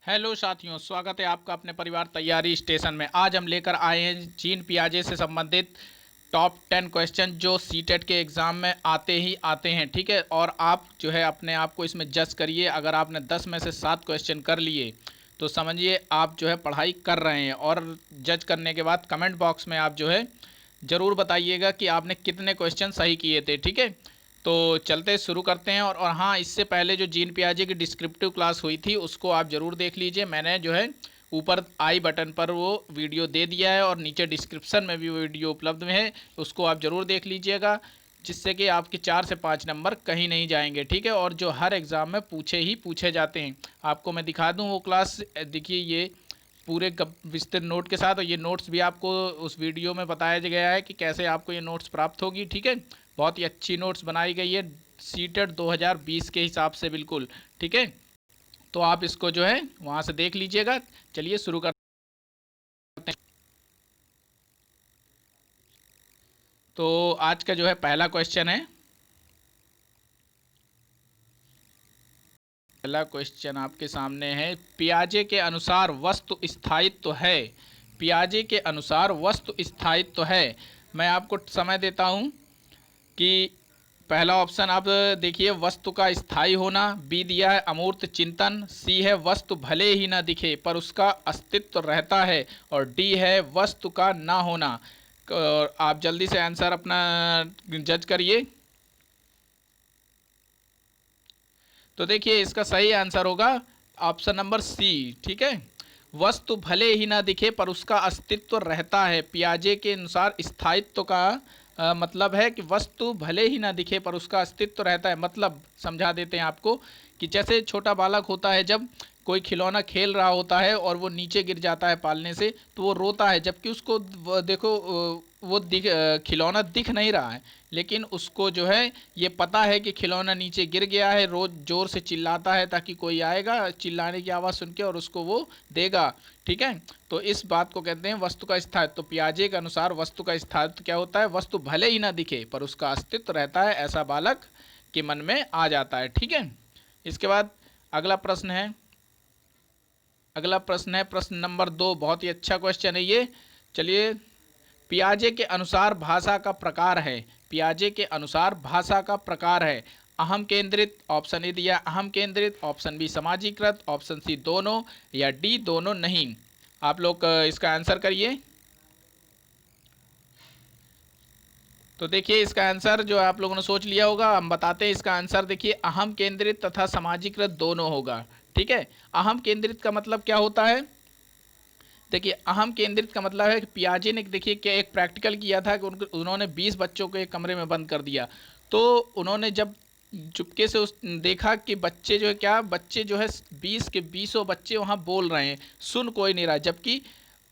Hello साथियों, स्वागत है आपका अपने परिवार तैयारी स्टेशन में। आज हम लेकर आए हैं जीन पियाजे से संबंधित टॉप 10 क्वेश्चन जो सीटेट के एग्ज़ाम में आते ही आते हैं। ठीक है, और आप जो है अपने आप को इसमें जज करिए। अगर आपने 10 में से 7 क्वेश्चन कर लिए तो समझिए आप जो है पढ़ाई कर रहे हैं। और जज करने के बाद कमेंट बॉक्स में आप जो है ज़रूर बताइएगा कि आपने कितने क्वेश्चन सही किए थे। ठीक है, तो चलते शुरू करते हैं। और हाँ, इससे पहले जो जीन पियाजे की डिस्क्रिप्टिव क्लास हुई थी उसको आप ज़रूर देख लीजिए। मैंने जो है ऊपर आई बटन पर वो वीडियो दे दिया है और नीचे डिस्क्रिप्शन में भी वो वीडियो उपलब्ध में है, उसको आप ज़रूर देख लीजिएगा, जिससे कि आपके 4 से 5 नंबर कहीं नहीं जाएंगे। ठीक है, और जो हर एग्ज़ाम में पूछे ही पूछे जाते हैं। आपको मैं दिखा दूँ वो क्लास, देखिए ये पूरे विस्तृत नोट के साथ। और ये नोट्स भी आपको उस वीडियो में बताया गया है कि कैसे आपको ये नोट्स प्राप्त होगी। ठीक है, बहुत ही अच्छी नोट्स बनाई गई है सीटेट 2020 के हिसाब से, बिल्कुल। ठीक है, तो आप इसको जो है वहाँ से देख लीजिएगा। चलिए शुरू करते हैं। तो आज का जो है पहला क्वेश्चन है, पहला क्वेश्चन आपके सामने है। पियाजे के अनुसार वस्तु स्थायित्व है। पियाजे के अनुसार वस्तु स्थायित्व है। मैं आपको समय देता हूँ कि पहला ऑप्शन आप देखिए, वस्तु का स्थायी होना। बी दिया है अमूर्त चिंतन। सी है वस्तु भले ही न दिखे पर उसका अस्तित्व रहता है। और डी है वस्तु का ना होना। और आप जल्दी से आंसर अपना जज करिए। तो देखिए इसका सही आंसर होगा ऑप्शन नंबर सी। ठीक है, वस्तु भले ही ना दिखे पर उसका अस्तित्व रहता है। पियाजे के अनुसार स्थायित्व का मतलब है कि वस्तु भले ही ना दिखे पर उसका अस्तित्व रहता है। मतलब समझा देते हैं आपको कि जैसे छोटा बालक होता है, जब कोई खिलौना खेल रहा होता है और वो नीचे गिर जाता है पालने से, तो वो रोता है, जबकि उसको देखो वो खिलौना दिख नहीं रहा है, लेकिन उसको जो है ये पता है कि खिलौना नीचे गिर गया है। रोज जोर से चिल्लाता है ताकि कोई आएगा चिल्लाने की आवाज़ सुन के और उसको वो देगा। ठीक है, तो इस बात को कहते हैं वस्तु का स्थायित्व। तो पियाजे के अनुसार वस्तु का स्थायित्व क्या होता है? वस्तु भले ही ना दिखे पर उसका अस्तित्व रहता है, ऐसा बालक के मन में आ जाता है। ठीक है, इसके बाद अगला प्रश्न है। अगला प्रश्न है प्रश्न नंबर 2। बहुत ही अच्छा क्वेश्चन है ये। चलिए, पियाजे के अनुसार भाषा का प्रकार है। पियाजे के अनुसार भाषा का प्रकार है। अहम केंद्रित, ऑप्शन ए दिया अहम केंद्रित, ऑप्शन बी समाजीकृत, ऑप्शन सी दोनों, या डी दोनों नहीं। आप लोग इसका आंसर करिए। तो देखिए इसका आंसर जो आप लोगों ने सोच लिया होगा, हम बताते हैं इसका आंसर। देखिए अहम केंद्रित तथा समाजीकृत दोनों होगा। ठीक है, अहम केंद्रित का मतलब क्या होता है? देखिए अहम केंद्रित का मतलब है कि पियाजे ने देखिए क्या एक प्रैक्टिकल किया था कि उन्होंने 20 बच्चों को एक कमरे में बंद कर दिया। तो उन्होंने जब चुपके से उस देखा कि बच्चे जो है क्या, बच्चे जो है 20 के 20 बच्चे वहाँ बोल रहे हैं, सुन कोई नहीं रहा। जबकि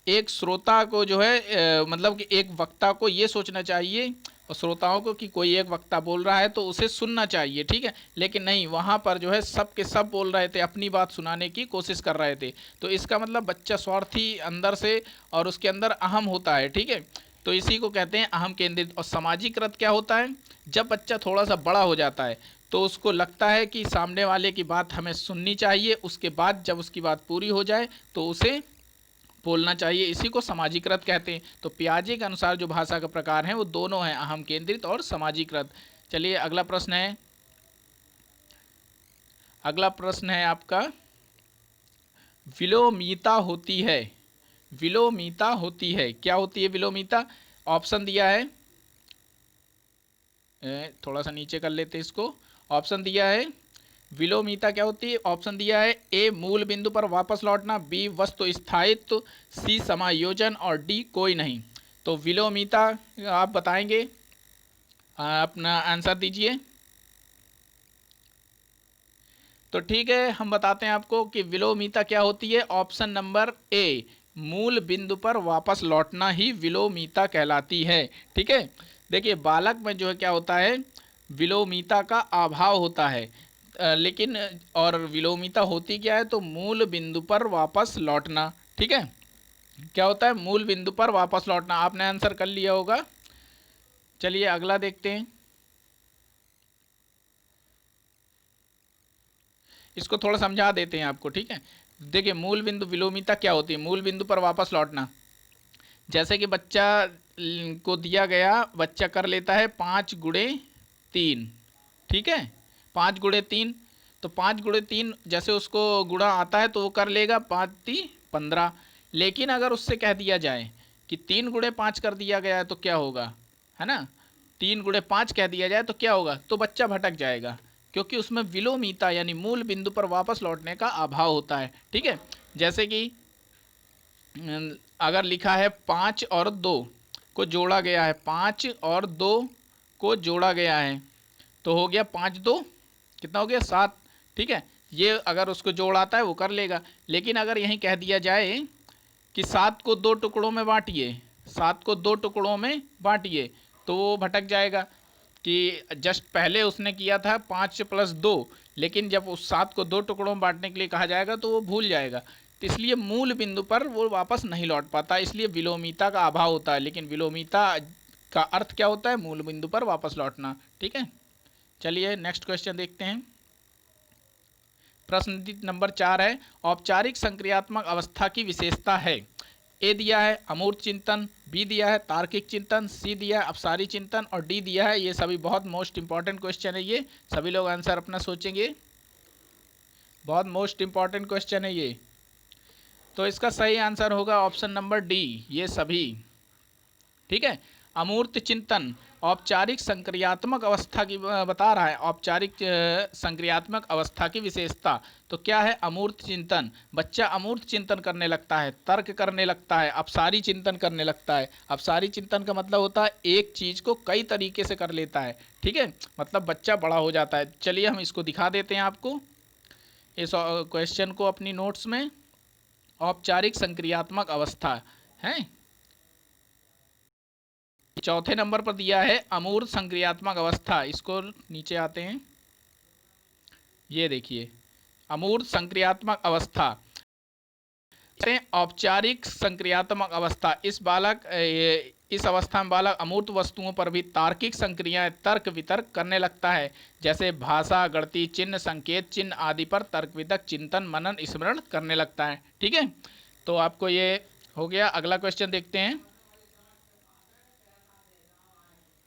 एक श्रोता को जो है मतलब कि एक वक्ता को ये सोचना चाहिए, और श्रोताओं को, कि कोई एक वक्ता बोल रहा है तो उसे सुनना चाहिए। ठीक है, लेकिन नहीं, वहाँ पर जो है सब के सब बोल रहे थे, अपनी बात सुनाने की कोशिश कर रहे थे। तो इसका मतलब बच्चा स्वार्थी अंदर से और उसके अंदर अहम होता है। ठीक है, तो इसी को कहते हैं अहम केंद्रित। और सामाजिकृत क्या होता है? जब बच्चा थोड़ा सा बड़ा हो जाता है तो उसको लगता है कि सामने वाले की बात हमें सुननी चाहिए, उसके बाद जब उसकी बात पूरी हो जाए तो उसे बोलना चाहिए। इसी को समाजीकृत कहते हैं। तो पियाजे के अनुसार जो भाषा का प्रकार है वो दोनों हैं, अहम केंद्रित और समाजीकृत। चलिए अगला प्रश्न है। अगला प्रश्न है आपका, विलोमिता होती है। विलोमिता होती है, क्या होती है विलोमिता? ऑप्शन दिया है, थोड़ा सा नीचे कर लेते हैं इसको। ऑप्शन दिया है विलोमिता क्या होती है। ऑप्शन दिया है ए मूल बिंदु पर वापस लौटना, बी वस्तु स्थायित्व, सी समायोजन, और डी कोई नहीं। तो विलोमिता आप बताएंगे, अपना आंसर दीजिए। तो ठीक है, हम बताते हैं आपको कि विलोमिता क्या होती है। ऑप्शन नंबर ए, मूल बिंदु पर वापस लौटना ही विलोमिता कहलाती है। ठीक है, देखिए बालक में जो है क्या होता है, विलोमिता का अभाव होता है। लेकिन और विलोमिता होती क्या है? तो मूल बिंदु पर वापस लौटना। ठीक है, क्या होता है? मूल बिंदु पर वापस लौटना। आपने आंसर कर लिया होगा। चलिए अगला देखते हैं। इसको थोड़ा समझा देते हैं आपको, ठीक है। देखिए मूल बिंदु विलोमिता क्या होती है, मूल बिंदु पर वापस लौटना। जैसे कि बच्चा को दिया गया, बच्चा कर लेता है 5 × 3, ठीक है, 5 × 3, तो 5 × 3 जैसे उसको गुणा आता है तो वो कर लेगा 5×3 = 15। लेकिन अगर उससे कह दिया जाए कि 3 × 5 कर दिया गया है तो क्या होगा, है ना, 3 × 5 कह दिया जाए तो क्या होगा, तो बच्चा भटक जाएगा, क्योंकि उसमें विलोमिता यानी मूल बिंदु पर वापस लौटने का अभाव होता है, ठीक है। जैसे कि अगर लिखा है 5 और 2 को जोड़ा गया है, 5 और 2 को जोड़ा गया है, तो हो गया 5×2 कितना हो गया 7, ठीक है। ये अगर उसको जोड़ आता है वो कर लेगा। लेकिन अगर यहीं कह दिया जाए कि 7 को 2 टुकड़ों में बांटिए, 7 को 2 टुकड़ों में बांटिए, तो वो भटक जाएगा कि जस्ट पहले उसने किया था 5+2, लेकिन जब उस 7 को 2 टुकड़ों में बांटने के लिए कहा जाएगा तो वो भूल जाएगा। तो इसलिए मूल बिंदु पर वो वापस नहीं लौट पाता, इसलिए विलोमिता का अभाव होता है। लेकिन विलोमिता का अर्थ क्या होता है, मूल बिंदु पर वापस लौटना, ठीक है। चलिए नेक्स्ट क्वेश्चन देखते हैं। प्रश्न नंबर 4 है, औपचारिक संक्रियात्मक अवस्था की विशेषता है। ए दिया है अमूर्त चिंतन, बी दिया है तार्किक चिंतन, सी दिया है अपसारी चिंतन और डी दिया है, ये सभी बहुत मोस्ट इंपॉर्टेंट क्वेश्चन है, ये सभी लोग आंसर अपना सोचेंगे, बहुत मोस्ट इंपॉर्टेंट क्वेश्चन है ये। तो इसका सही आंसर होगा ऑप्शन नंबर डी, ये सभी, ठीक है। अमूर्त चिंतन औपचारिक संक्रियात्मक अवस्था की बता रहा है, औपचारिक संक्रियात्मक अवस्था की विशेषता। तो क्या है अमूर्त चिंतन, बच्चा अमूर्त चिंतन करने लगता है, तर्क करने लगता है, अपसारी चिंतन करने लगता है। अपसारी चिंतन का मतलब होता है एक चीज़ को कई तरीके से कर लेता है, ठीक है, मतलब बच्चा बड़ा हो जाता है। चलिए हम इसको दिखा देते हैं आपको, इस क्वेश्चन को अपनी नोट्स में। औपचारिक संक्रियात्मक अवस्था है, चौथे नंबर पर दिया है अमूर्त संक्रियात्मक अवस्था। इसको नीचे आते हैं, ये देखिए अमूर्त संक्रियात्मक अवस्था, औपचारिक संक्रियात्मक अवस्था। इस अवस्था में बालक अमूर्त वस्तुओं पर भी तार्किक संक्रियाएं तर्क वितर्क करने लगता है, जैसे भाषा, गणितीय चिन्ह, संकेत चिन्ह आदि पर तर्क वितर्क, चिंतन, मनन, स्मरण करने लगता है, ठीक है। तो आपको ये हो गया। अगला क्वेश्चन देखते हैं।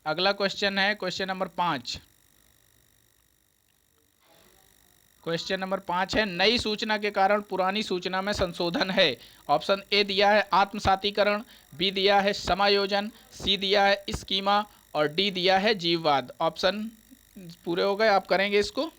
अगला क्वेश्चन है क्वेश्चन नंबर 5। क्वेश्चन नंबर 5 है, नई सूचना के कारण पुरानी सूचना में संशोधन है। ऑप्शन ए दिया है आत्मसातीकरण, बी दिया है समायोजन, सी दिया है स्कीमा और डी दिया है जीववाद। ऑप्शन पूरे हो गए, आप करेंगे इसको।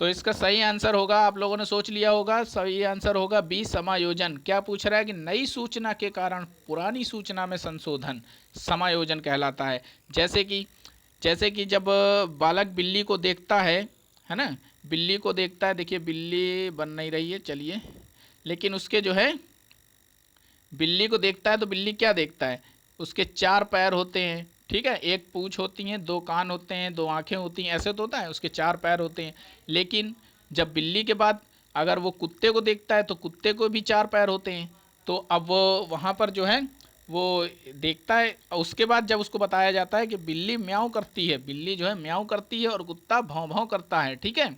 तो इसका सही आंसर होगा, आप लोगों ने सोच लिया होगा, सही आंसर होगा बी समायोजन। क्या पूछ रहा है कि नई सूचना के कारण पुरानी सूचना में संशोधन समायोजन कहलाता है। जैसे कि जब बालक बिल्ली को देखता है ना, बिल्ली को देखता है, देखिए बिल्ली बन नहीं रही है, चलिए, लेकिन उसके जो है बिल्ली को देखता है तो बिल्ली क्या देखता है, उसके 4 पैर होते हैं, ठीक है, एक पूंछ होती हैं, 2 कान होते हैं, 2 आंखें होती हैं, ऐसे तो होता है, उसके 4 पैर होते हैं। लेकिन जब बिल्ली के बाद अगर वो कुत्ते को देखता है तो कुत्ते को भी 4 पैर होते हैं। तो अब वो वहाँ पर जो है वो देखता है, उसके बाद जब उसको बताया जाता है कि बिल्ली म्याऊं करती है, बिल्ली जो है म्याऊं करती है और कुत्ता भौं भौं करता है, ठीक है।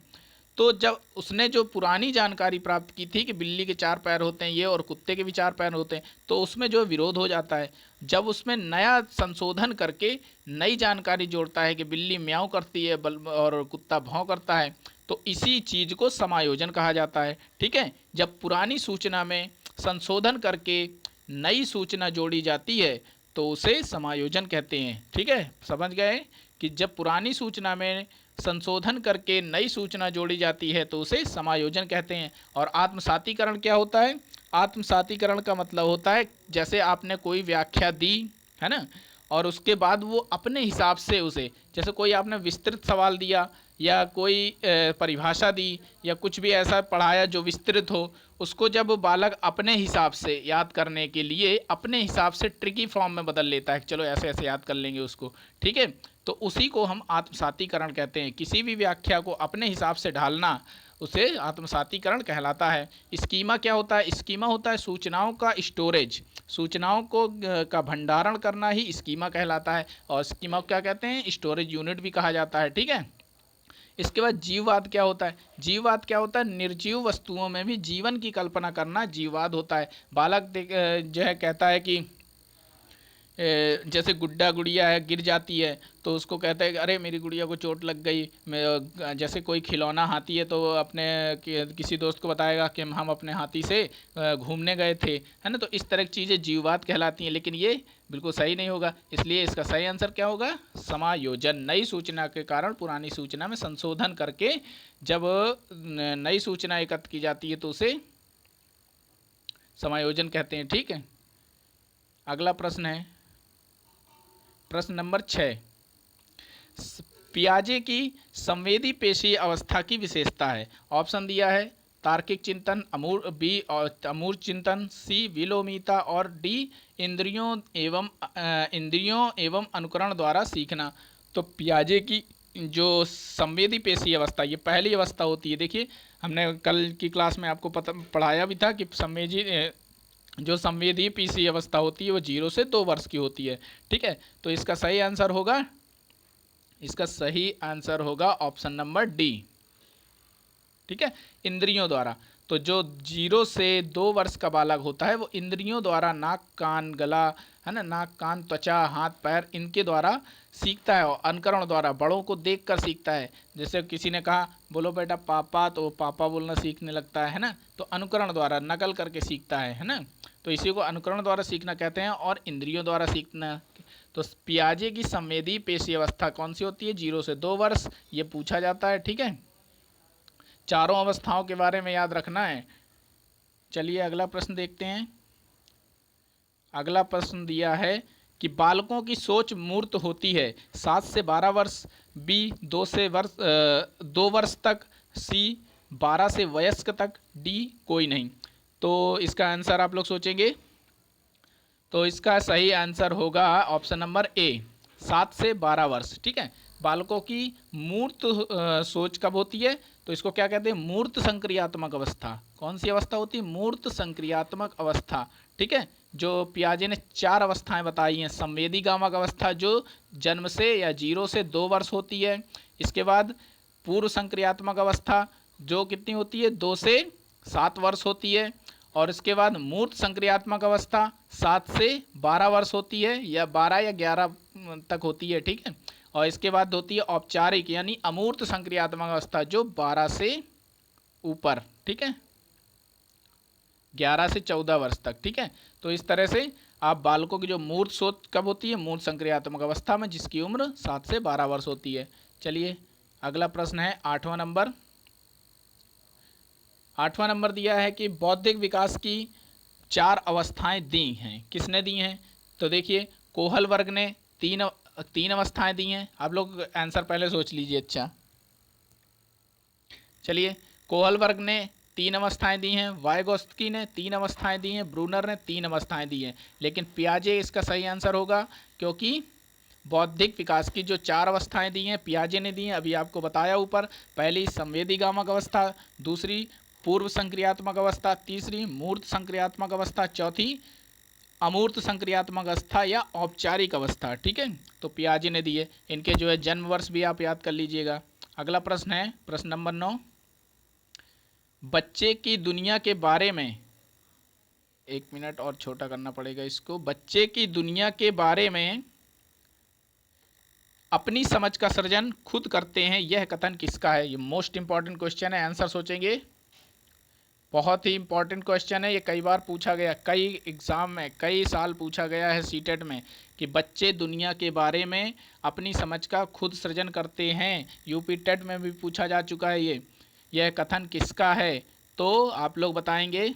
तो जब उसने जो पुरानी जानकारी प्राप्त की थी कि बिल्ली के 4 पैर होते हैं ये और कुत्ते के भी 4 पैर होते हैं, तो उसमें जो विरोध हो जाता है। जब उसमें नया संशोधन करके नई जानकारी जोड़ता है कि बिल्ली म्याऊं करती है और कुत्ता भौं करता है, तो इसी चीज़ को समायोजन कहा जाता है, ठीक है। जब पुरानी सूचना में संशोधन करके नई सूचना जोड़ी जाती है तो उसे समायोजन कहते हैं, ठीक है, समझ गए कि जब पुरानी सूचना में संशोधन करके नई सूचना जोड़ी जाती है तो उसे समायोजन कहते हैं। और आत्मसातीकरण क्या होता है, आत्मसातीकरण का मतलब होता है जैसे आपने कोई व्याख्या दी है ना, और उसके बाद वो अपने हिसाब से उसे, जैसे कोई आपने विस्तृत सवाल दिया या कोई परिभाषा दी या कुछ भी ऐसा पढ़ाया जो विस्तृत हो, उसको जब बालक अपने हिसाब से याद करने के लिए अपने हिसाब से ट्रिकी फॉर्म में बदल लेता है, चलो ऐसे ऐसे याद कर लेंगे उसको, ठीक है, तो उसी को हम आत्मसातीकरण कहते हैं। किसी भी व्याख्या को अपने हिसाब से ढालना उसे आत्मसातीकरण कहलाता है। स्कीमा क्या होता है, स्कीमा होता है सूचनाओं का स्टोरेज, सूचनाओं को का भंडारण करना ही स्कीमा कहलाता है। और स्कीमा क्या कहते हैं, स्टोरेज यूनिट भी कहा जाता है, ठीक है। इसके बाद जीववाद क्या होता है? जीववाद क्या होता है? निर्जीव वस्तुओं में भी जीवन की कल्पना करना जीववाद होता है। बालक जो है कहता है कि जैसे गुड्डा गुड़िया है गिर जाती है तो उसको कहता है कि अरे मेरी गुड़िया को चोट लग गई। जैसे कोई खिलौना हाथी है तो वो अपने किसी दोस्त को बताएगा कि हम अपने हाथी से घूमने गए थे, है ना। तो इस तरह की चीज़ें जीववाद कहलाती हैं, लेकिन ये बिल्कुल सही नहीं होगा। इसलिए इसका सही आंसर क्या होगा? समायोजन। नई सूचना के कारण पुरानी सूचना में संशोधन करके जब नई सूचना एकत्र की जाती है तो उसे समायोजन कहते हैं। ठीक है, अगला प्रश्न है प्रश्न नंबर 6। पियाजे की संवेदी पेशी अवस्था की विशेषता है। ऑप्शन दिया है तार्किक चिंतन, अमूर्त चिंतन, सी विलोमिता और डी इंद्रियों एवं अनुकरण द्वारा सीखना। तो पियाजे की जो संवेदी पेशी अवस्था, ये पहली अवस्था होती है। देखिए हमने कल की क्लास में आपको पढ़ाया भी था कि जो संवेदी पेशी अवस्था होती है वो 0 से 2 वर्ष की होती है। ठीक है, तो इसका सही आंसर होगा ऑप्शन नंबर डी। ठीक है, इंद्रियों द्वारा। तो जो 0 से 2 वर्ष का बालक होता है वो इंद्रियों द्वारा नाक कान गला, है ना, नाक कान त्वचा हाथ पैर इनके द्वारा सीखता है और अनुकरण द्वारा बड़ों को देखकर सीखता है। जैसे किसी ने कहा बोलो बेटा पापा, तो पापा बोलना सीखने लगता है ना। तो अनुकरण द्वारा नकल करके सीखता है ना। तो इसी को अनुकरण द्वारा सीखना कहते हैं और इंद्रियों द्वारा सीखना। तो पियाजे की संवेदी पेशी अवस्था कौन सी होती है? 0 से 2 वर्ष, ये पूछा जाता है। ठीक है, चारों अवस्थाओं के बारे में याद रखना है। चलिए अगला प्रश्न देखते हैं। अगला प्रश्न दिया है कि बालकों की सोच मूर्त होती है 7 से 12 वर्ष, बी 2 वर्ष तक, सी 12 से वयस्क तक, डी कोई नहीं। तो इसका आंसर आप लोग सोचेंगे, तो इसका सही आंसर होगा ऑप्शन नंबर ए, 7 से 12 वर्ष। ठीक है, बालकों की मूर्त सोच कब होती है? तो इसको क्या कहते हैं? मूर्त संक्रियात्मक अवस्था। कौन सी अवस्था होती है? मूर्त संक्रियात्मक अवस्था। ठीक है, जो पियाजे ने 4 अवस्थाएं बताई हैं। संवेदी गामक अवस्था जो जन्म से या 0 से 2 वर्ष होती है। इसके बाद पूर्व संक्रियात्मक अवस्था जो कितनी होती है? 2 से 7 वर्ष होती है। और इसके बाद मूर्त संक्रियात्मक अवस्था 7 से 12 वर्ष होती है, या 12 या 11 तक होती है। ठीक है, और इसके बाद होती है औपचारिक यानी अमूर्त संक्रियात्मक अवस्था जो 12 से ऊपर। ठीक है, 11 से 14 वर्ष तक। ठीक है, तो इस तरह से आप बालकों की जो मूर्त सोच कब होती है? मूर्त संक्रियात्मक अवस्था में, जिसकी उम्र 7 से 12 वर्ष होती है। चलिए अगला प्रश्न है 8वां नंबर। 8वां नंबर दिया है कि बौद्धिक विकास की 4 अवस्थाएं दी हैं। किसने दी हैं? तो देखिए कोहल वर्ग ने तीन अवस्थाएं दी हैं। आप लोग आंसर पहले सोच लीजिए। अच्छा चलिए, कोहल वर्ग ने 3 अवस्थाएं दी हैं, वाइगोत्स्की ने 3 अवस्थाएं दी हैं, ब्रूनर ने 3 अवस्थाएं दी हैं। लेकिन पियाजे इसका सही आंसर होगा, क्योंकि बौद्धिक विकास की जो 4 अवस्थाएं दी हैं पियाजे ने दी हैं। अभी आपको बताया ऊपर, पहली संवेदी गामक अवस्था, दूसरी पूर्व संक्रियात्मक अवस्था, तीसरी मूर्त संक्रियात्मक अवस्था, चौथी अमूर्त संक्रियात्मक अवस्था या औपचारिक अवस्था। ठीक है, तो पियाजे ने दिए। इनके जो है जन्म वर्ष भी आप याद कर लीजिएगा। अगला प्रश्न है प्रश्न नंबर 9। बच्चे की दुनिया के बारे में, 1 मिनट और छोटा करना पड़ेगा इसको। बच्चे की दुनिया के बारे में अपनी समझ का सृजन खुद करते हैं, यह कथन किसका है? ये मोस्ट इंपॉर्टेंट क्वेश्चन है, आंसर सोचेंगे। बहुत ही इंपॉर्टेंट क्वेश्चन है, ये कई बार पूछा गया, कई एग्ज़ाम में कई साल पूछा गया है सीटेट में, कि बच्चे दुनिया के बारे में अपनी समझ का खुद सृजन करते हैं। यूपी टेट में भी पूछा जा चुका है यह कथन किसका है? तो आप लोग बताएंगे।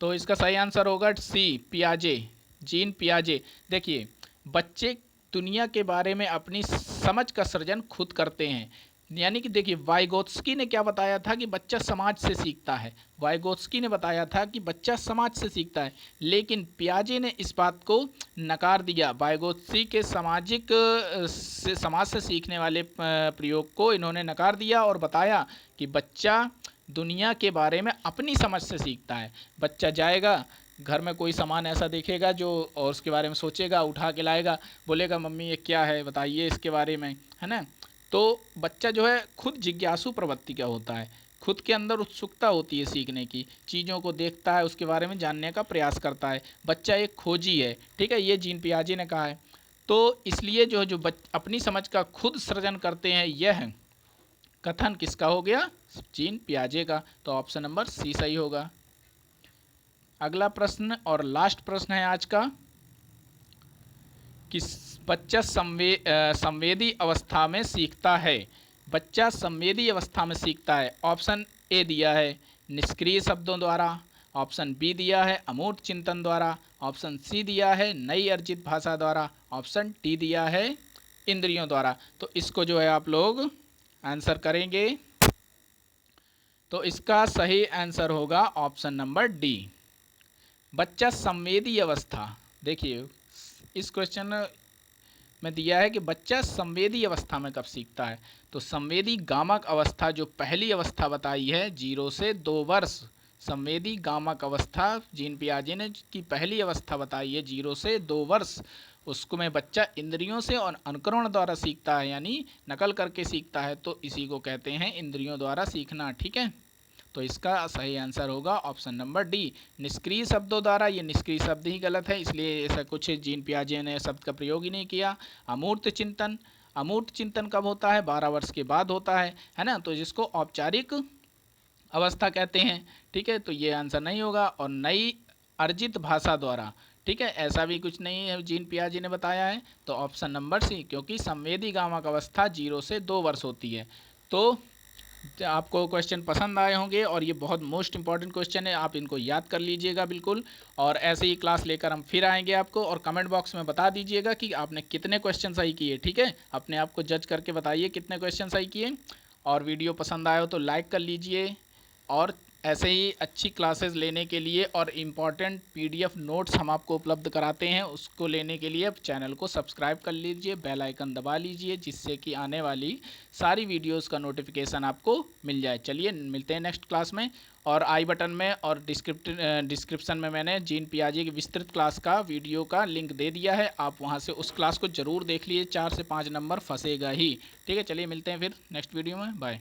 तो इसका सही आंसर होगा सी, पियाजे, जीन पियाजे। देखिए बच्चे दुनिया के बारे में अपनी समझ का सृजन खुद करते हैं, यानी कि देखिए वाइगोत्स्की ने क्या बताया था कि बच्चा समाज से सीखता है। वाइगोत्स्की ने बताया था कि बच्चा समाज से सीखता है, लेकिन पियाजे ने इस बात को नकार दिया। वाइगोत्स्की के समाज से सीखने वाले प्रयोग को इन्होंने नकार दिया और बताया कि बच्चा दुनिया के बारे में अपनी समझ से सीखता है। बच्चा जाएगा घर में, कोई सामान ऐसा देखेगा जो, और उसके बारे में सोचेगा, उठा के लाएगा, बोलेगा मम्मी ये क्या है बताइए इसके बारे में, है ना। तो बच्चा जो है खुद जिज्ञासु प्रवृत्ति का होता है, खुद के अंदर उत्सुकता होती है सीखने की, चीज़ों को देखता है, उसके बारे में जानने का प्रयास करता है। बच्चा एक खोजी है, ठीक है, ये जीन पियाजे ने कहा है। तो इसलिए जो अपनी समझ का खुद सृजन करते हैं, यह कथन किसका हो गया? जीन पियाजे का। तो ऑप्शन नंबर सी सही होगा। अगला प्रश्न और लास्ट प्रश्न है आज का कि बच्चा संवेदी अवस्था में सीखता है। बच्चा संवेदी अवस्था में सीखता है। ऑप्शन ए दिया है निष्क्रिय शब्दों द्वारा, ऑप्शन बी दिया है अमूर्त चिंतन द्वारा, ऑप्शन सी दिया है नई अर्जित भाषा द्वारा, ऑप्शन डी दिया है इंद्रियों द्वारा। तो इसको जो है आप लोग आंसर करेंगे। तो इसका सही आंसर होगा ऑप्शन नंबर डी, बच्चा संवेदी अवस्था। देखिए इस क्वेश्चन में दिया है कि बच्चा संवेदी अवस्था में कब सीखता है। तो संवेदी गामक अवस्था जो पहली अवस्था बताई है 0 से 2 वर्ष, संवेदी गामक अवस्था जीन पियाजे ने की पहली अवस्था बताई है 0 से 2 वर्ष, उसको में बच्चा इंद्रियों से और अनुकरण द्वारा सीखता है, यानी नकल करके सीखता है। तो इसी को कहते हैं इंद्रियों द्वारा सीखना, ठीक है। तो इसका सही आंसर होगा ऑप्शन नंबर डी, निष्क्रिय शब्दों द्वारा। ये निष्क्रिय शब्द ही गलत है, इसलिए ऐसा कुछ जीन पियाजे ने शब्द का प्रयोग ही नहीं किया। अमूर्त चिंतन, अमूर्त चिंतन कब होता है? 12 वर्ष के बाद होता है ना, तो जिसको औपचारिक अवस्था कहते हैं, ठीक है। तो ये आंसर नहीं होगा। और नई अर्जित भाषा द्वारा, ठीक है, ऐसा भी कुछ नहीं है जीन पियाजे ने बताया है। तो ऑप्शन नंबर सी, क्योंकि संवेदी गामक अवस्था 0 से 2 वर्ष होती है। तो आपको क्वेश्चन पसंद आए होंगे और ये बहुत मोस्ट इंपॉर्टेंट क्वेश्चन है, आप इनको याद कर लीजिएगा बिल्कुल। और ऐसे ही क्लास लेकर हम फिर आएंगे आपको, और कमेंट बॉक्स में बता दीजिएगा कि आपने कितने क्वेश्चन सही किए, ठीक है। अपने आप को जज करके बताइए कितने क्वेश्चन सही किए। और वीडियो पसंद आए हो तो लाइक कर लीजिए। और ऐसे ही अच्छी क्लासेस लेने के लिए और इम्पॉर्टेंट PDF नोट्स हम आपको उपलब्ध कराते हैं, उसको लेने के लिए चैनल को सब्सक्राइब कर लीजिए, बेल आइकन दबा लीजिए, जिससे कि आने वाली सारी वीडियोस का नोटिफिकेशन आपको मिल जाए। चलिए मिलते हैं नेक्स्ट क्लास में। और आई बटन में और डिस्क्रिप्शन में मैंने जीन पियाजे की विस्तृत क्लास का वीडियो का लिंक दे दिया है, आप वहाँ से उस क्लास को ज़रूर देख लीजिए, 4 से 5 नंबर फंसेगा ही, ठीक है। चलिए मिलते हैं फिर नेक्स्ट वीडियो में, बाय।